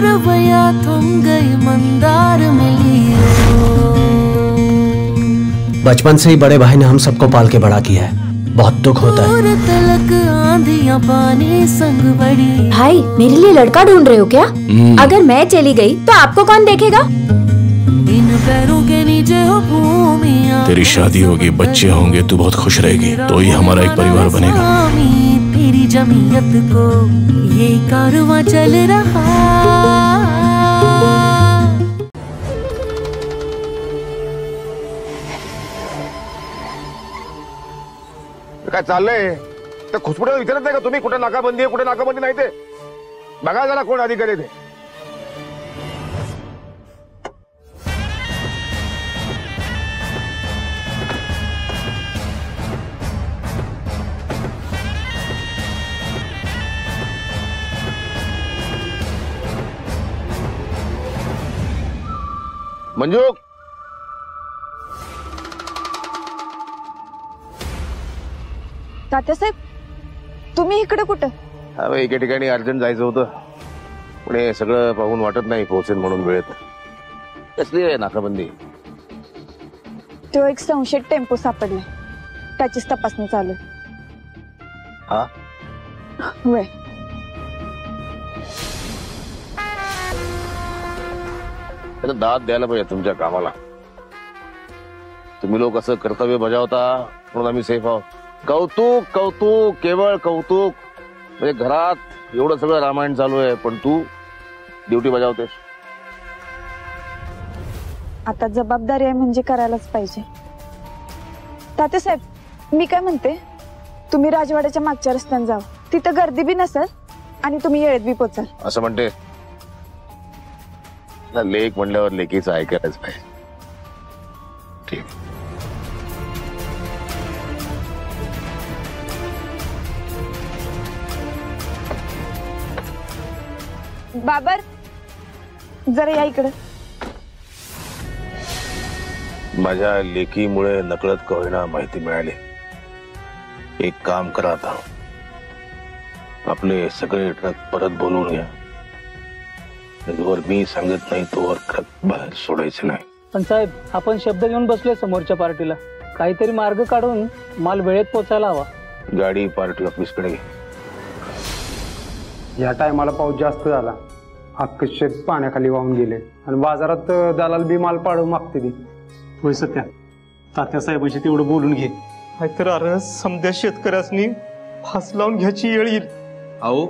रवैया थम गई मंदार मिली। बचपन से ही बड़े भाई ने हम सबको पाल के बड़ा किया है, बहुत दुख होता है। तलक आंधियां पानी संग बड़ी। भाई मेरे लिए लड़का ढूंढ रहे हो क्या? अगर मैं चली गई तो आपको कौन देखेगा? इन पैरों के नीचे हो भूमिया। तेरी शादी होगी, बच्चे होंगे, तू बहुत खुश रहेगी, तो ही हमारा एक परिवार बनेगा। तेरी जमीयत को ये कारवां चल रहा। काय चाललंय? तर खुसपुट्याला विचारत नाही का तुम्ही कुठे नाकाबंदी आहे कुठे नाकाबंदी नाही? ते बघा जरा कोण अधिकारी ते। मंजू तात्यासाहेब तुम्ही इकडे कुठं? एके ठिकाणी अर्जंट जायचं होतं, पण हे सगळं पाहून वाटत नाही पोहोचेल म्हणून वेळेत। कसली आहे नाकाबंदी? तो एक संशयित टेम्पो सापडलाय, त्याचीच तपासणी चालू आहे। हा होय। त्याला दाद द्यायला पाहिजे तुमच्या कामाला। तुम्ही लोक असं कर्तव्य बजावता म्हणून आम्ही सेफ आहोत। कौतुक कौतुक केवळ कौतुक। म्हणजे घरात एवढं सगळं रामायण चालू आहे पण तू ड्युटी बजावतेस। आता जबाबदारी आहे म्हणजे करायलाच पाहिजे। तात्यासाहेब मी काय म्हणते, तुम्ही राजवाड्याच्या मागच्या रस्त्याने जावा, तिथं गर्दी बी नसेल आणि तुम्ही वेळेत बी पोचाल। असं म्हणते ना, लेक म्हणल्यावर लेकीचं ऐकायलाच पाहिजे। ठीक। बाबर जरा या इकडे। माझ्या लेकीमुळे नकळत का होईना माहिती मिळाली। एक काम करा आता, आपले सगळे ट्रक परत बोलवून घ्या। जोवर मी सांगत नाही तोवर ट्रक बाहेर सोडायचे नाही। पण साहेब आपण शब्द घेऊन बसले समोरच्या पार्टीला, काहीतरी मार्ग काढून माल वेळेत पोचायला हवा। गाडी पार्टी ऑफिस कडे घे। या टायमाला पाऊस जास्त झाला, अख्खे शेत पाण्याखाली वाहून गेले आणि बाजारात दलाल बी माल पाडू मागते ती। होय सत्या, तात्यासाहेबांशी तेवढं बोलून घे, नाहीतर अरे समध्या शेतकऱ्यांनी फास लावून घ्यायची येळ येईल। अहो